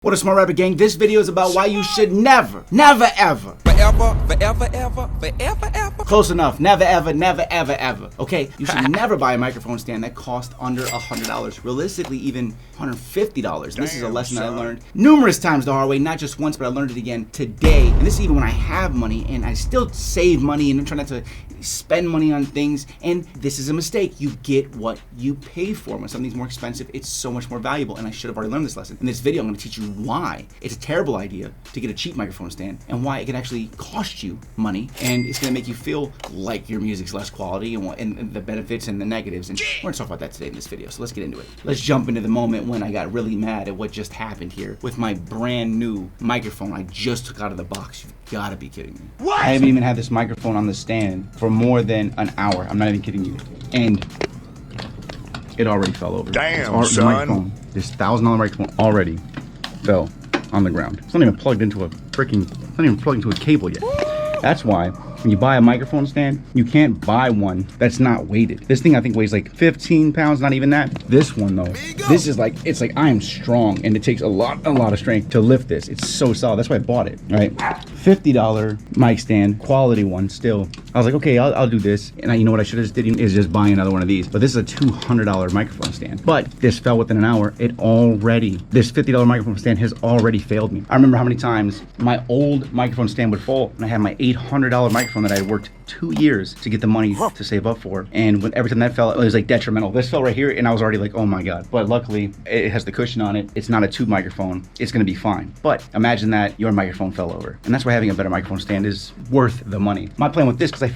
What is Smart Rapper Gang? This video is about why you should never ever. Close enough. Never ever. Okay? You should never buy a microphone stand that costs under $100. Realistically, even $150. This is a lesson that I learned numerous times the hard way, not just once, but I learned it again today. And this is even when I have money and I still save money and I'm trying not to spend money on things. And this is a mistake. You get what you pay for. When something's more expensive, it's so much more valuable. And I should have already learned this lesson. In this video, I'm going to teach you why it's a terrible idea to get a cheap microphone stand and why it can actually cost you money and it's going to make you feel like your music's less quality and the benefits and the negatives. And we're going to talk about that today in this video. So let's get into it. Let's jump into the moment when I got really mad at what just happened here with my brand new microphone I just took out of the box. You've got to be kidding me. What? I haven't even had this microphone on the stand for more than an hour. I'm not even kidding you. And it already fell over. Damn, son. This $1,000 microphone already fell on the ground. It's not even plugged into a cable yet. That's why when you buy a microphone stand, you can't buy one that's not weighted. This thing I think weighs like 15 pounds, not even that. This one though, this is like, it's like I am strong and it takes a lot of strength to lift this. It's so solid. That's why I bought it, right? $50 mic stand, quality one still. I was like, okay, I'll do this. And you know what I should have just did is just buy another one of these. But this is a $200 microphone stand. But this fell within an hour. This $50 microphone stand has already failed me. I remember how many times my old microphone stand would fall and I had my $800 microphone that I had worked 2 years to get the money to save up for. And when every time that fell, it was like detrimental. This fell right here and I was already like, oh my God. But luckily it has the cushion on it. It's not a tube microphone. It's gonna be fine. But imagine that your microphone fell over. And that's why having a better microphone stand is worth the money. My plan with this, because I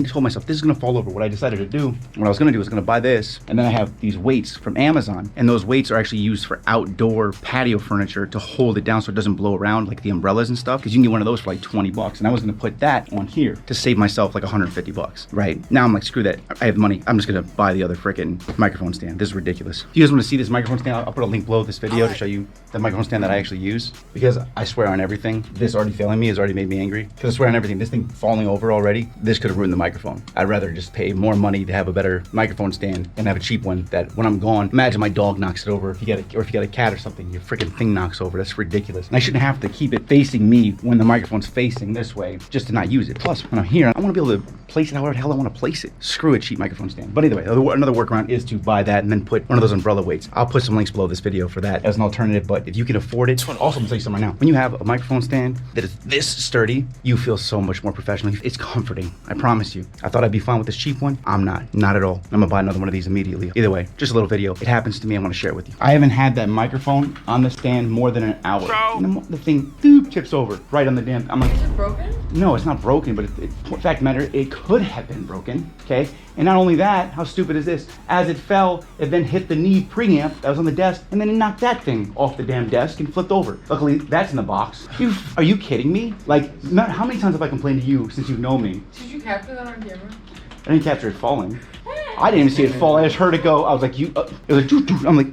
told myself this is gonna fall over. What I decided to do, what I was gonna do is gonna buy this, and then I have these weights from Amazon. And those weights are actually used for outdoor patio furniture to hold it down so it doesn't blow around like the umbrellas and stuff. Because you can get one of those for like 20 bucks. And I was gonna put that on here to save myself like 150 bucks, right? Now I'm like, screw that. I have money. I'm just gonna buy the other freaking microphone stand. This is ridiculous. If you guys wanna see this microphone stand, I'll put a link below this video to show you the microphone stand that I actually use. Because I swear on everything, this already failing me has already made me angry. Because I swear on everything, this thing falling over already, this could have ruined the microphone. I'd rather just pay more money to have a better microphone stand and have a cheap one that when I'm gone, imagine my dog knocks it over. If you got a cat or something, your freaking thing knocks over. That's ridiculous. And I shouldn't have to keep it facing me when the microphone's facing this way just to not use it. Plus, when I'm here, I wanna be able to place it however the hell I wanna place it. Screw a cheap microphone stand. But anyway, another workaround is to buy that and then put one of those umbrella weights. I'll put some links below this video for that as an alternative, but if you can afford it, also I'm gonna tell you something right now. When you have a microphone stand that is this sturdy, you feel so much more professional. It's comforting, I promise you. I thought I'd be fine with this cheap one. I'm not at all. I'm gonna buy another one of these immediately. Either way, just a little video. It happens to me, I wanna share it with you. I haven't had that microphone on the stand more than an hour. And the thing tips over right on the damn, I'm like, is it broken? No, it's not broken, but fact of the matter, it could have been broken, okay? And not only that, how stupid is this? As it fell, it then hit the Neve preamp that was on the desk, and then it knocked that thing off the damn desk and flipped over. Luckily, that's in the box. Are you kidding me? Like, how many times have I complained to you since you know me? Did you capture that on camera? I didn't capture it falling. I didn't even see it fall. I just heard it go. I was like, it was like, doo, doo. I'm like,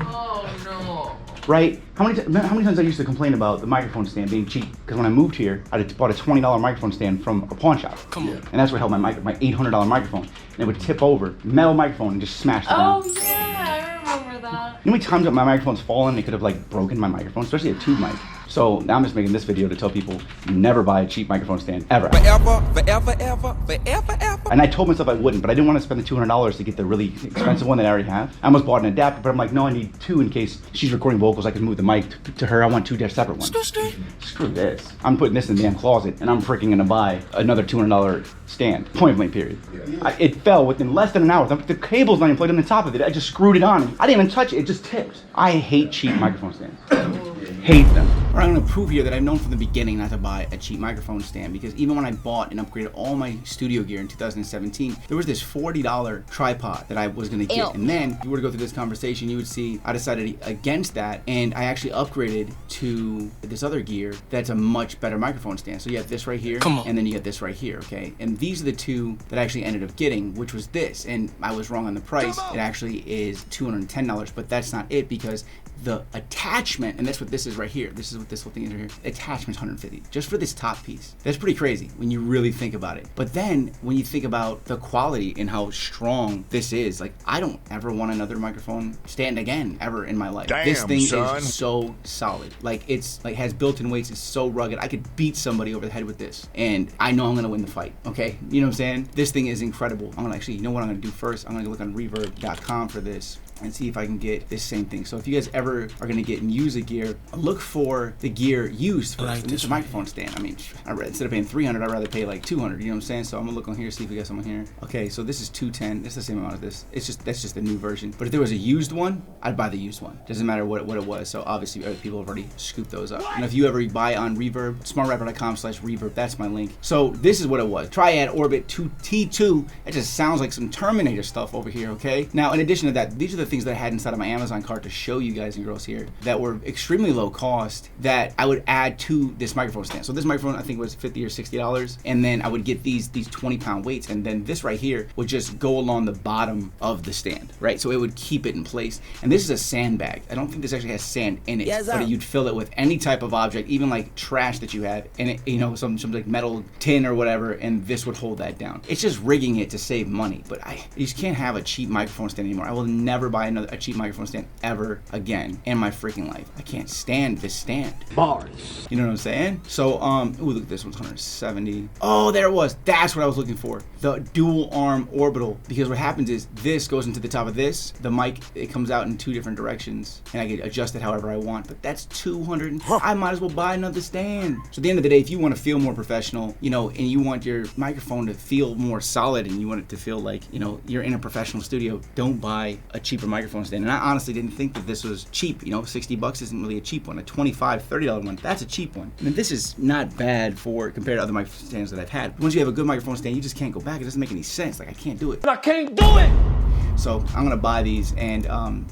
oh no. Right? How many times I used to complain about the microphone stand being cheap? Because when I moved here, I bought a $20 microphone stand from a pawn shop. Come on. And that's what held my $800 microphone. And it would tip over, metal microphone, and just smash down. Oh yeah, I remember that. You know how many times that my microphone's fallen, it could have like broken my microphone, especially a tube mic. So now I'm just making this video to tell people never buy a cheap microphone stand, ever. Forever. And I told myself I wouldn't, but I didn't want to spend the $200 to get the really expensive one that I already have. I almost bought an adapter, but I'm like, no, I need two in case she's recording vocals. I can move the mic to her. I want two separate ones. Screw this. I'm putting this in the damn closet, and I'm freaking gonna buy another $200 stand. Point blank period. It fell within less than an hour. The cable's not even plugged in the top of it. I just screwed it on. I didn't even touch it. It just tipped. I hate cheap microphone stands. Hate them. Or I'm gonna prove here that I've known from the beginning not to buy a cheap microphone stand, because even when I bought and upgraded all my studio gear in 2017, there was this $40 tripod that I was gonna get. Ew. And then if you were to go through this conversation, you would see I decided against that, and I actually upgraded to this other gear that's a much better microphone stand. So you have this right here, and then you get this right here, okay? And these are the two that I actually ended up getting, which was this, and I was wrong on the price. It actually is $210, but that's not it, because the attachment, and that's what this is right here. This is what this whole thing is right here. Attachment's 150 just for this top piece. That's pretty crazy when you really think about it. But then when you think about the quality and how strong this is, like, I don't ever want another microphone stand again ever in my life. Damn, this thing son. is so solid. Like, it's like has built-in weights. It's so rugged. I could beat somebody over the head with this, and I know I'm gonna win the fight. Okay, you know what I'm saying? This thing is incredible. I'm gonna actually, you know what I'm gonna do first? I'm gonna look on Reverb.com for this and see if I can get this same thing. So if you guys ever are gonna get music gear, look for the gear used first. And this is a microphone stand. I mean, instead of paying $300, I'd rather pay like $200. You know what I'm saying? So I'm gonna look on here, see if we got someone here. Okay, so this is $210. It's the same amount as this. That's just the new version. But if there was a used one, I'd buy the used one. Doesn't matter what it was. So obviously other people have already scooped those up. And if you ever buy on Reverb, smartrapper.com/reverb, that's my link. So this is what it was. Triad Orbit 2T2. It just sounds like some Terminator stuff over here. Okay. Now in addition to that, these are the things that I had inside of my Amazon cart to show you guys and girls here that were extremely low cost that I would add to this microphone stand. So this microphone I think was $50 or $60, and then I would get these 20-pound weights, and then this right here would just go along the bottom of the stand, right? So it would keep it in place. And this is a sandbag. I don't think this actually has sand in it, but you'd fill it with any type of object, even like trash that you have, and it, you know, some like metal tin or whatever, and this would hold that down. It's just rigging it to save money, but you just can't have a cheap microphone stand anymore. I will never buy a cheap microphone stand ever again in my freaking life. I can't stand this stand. Bars. You know what I'm saying? So, ooh, look at this one's 170. Oh, there it was. That's what I was looking for. The dual arm orbital. Because what happens is this goes into the top of this. The mic, it comes out in 2 different directions, and I can adjust it however I want. But that's $200. I might as well buy another stand. So at the end of the day, if you want to feel more professional, you know, and you want your microphone to feel more solid, and you want it to feel like, you know, you're in a professional studio, don't buy a cheaper microphone stand. And I honestly didn't think that this was cheap. You know, $60 isn't really a cheap one. A $25, $30 one, that's a cheap one. I mean, this is not bad for compared to other microphone stands that I've had. Once you have a good microphone stand, you just can't go back. It doesn't make any sense. Like, I can't do it. I can't do it! So I'm gonna buy these, and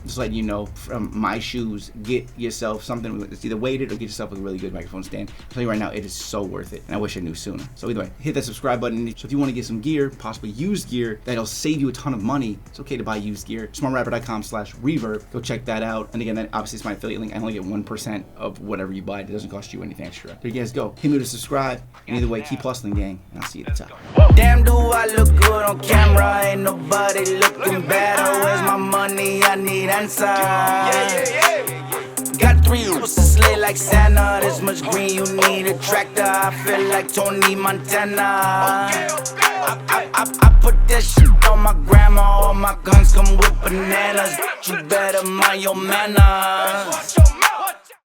just letting you know, from my shoes, get yourself something that's either weighted or get yourself a really good microphone stand. I'll tell you right now, it is so worth it, and I wish I knew sooner. So either way, hit that subscribe button. So if you want to get some gear, possibly used gear, that'll save you a ton of money, it's okay to buy used gear. smartrapper.com/reverb. Go check that out. And again, that obviously is my affiliate link. I only get 1% of whatever you buy. It doesn't cost you anything extra. There you guys go. Hit me with a subscribe. And either way, keep hustling, gang, and I'll see you at the top. Damn, do I look good on camera? Ain't nobody looking better. Where's my money? I need answers. Got 3 years to slay like Santa. This much green, you need a tractor. I feel like Tony Montana. I put that shit on my grandma. All my guns come with bananas. You better mind your manners.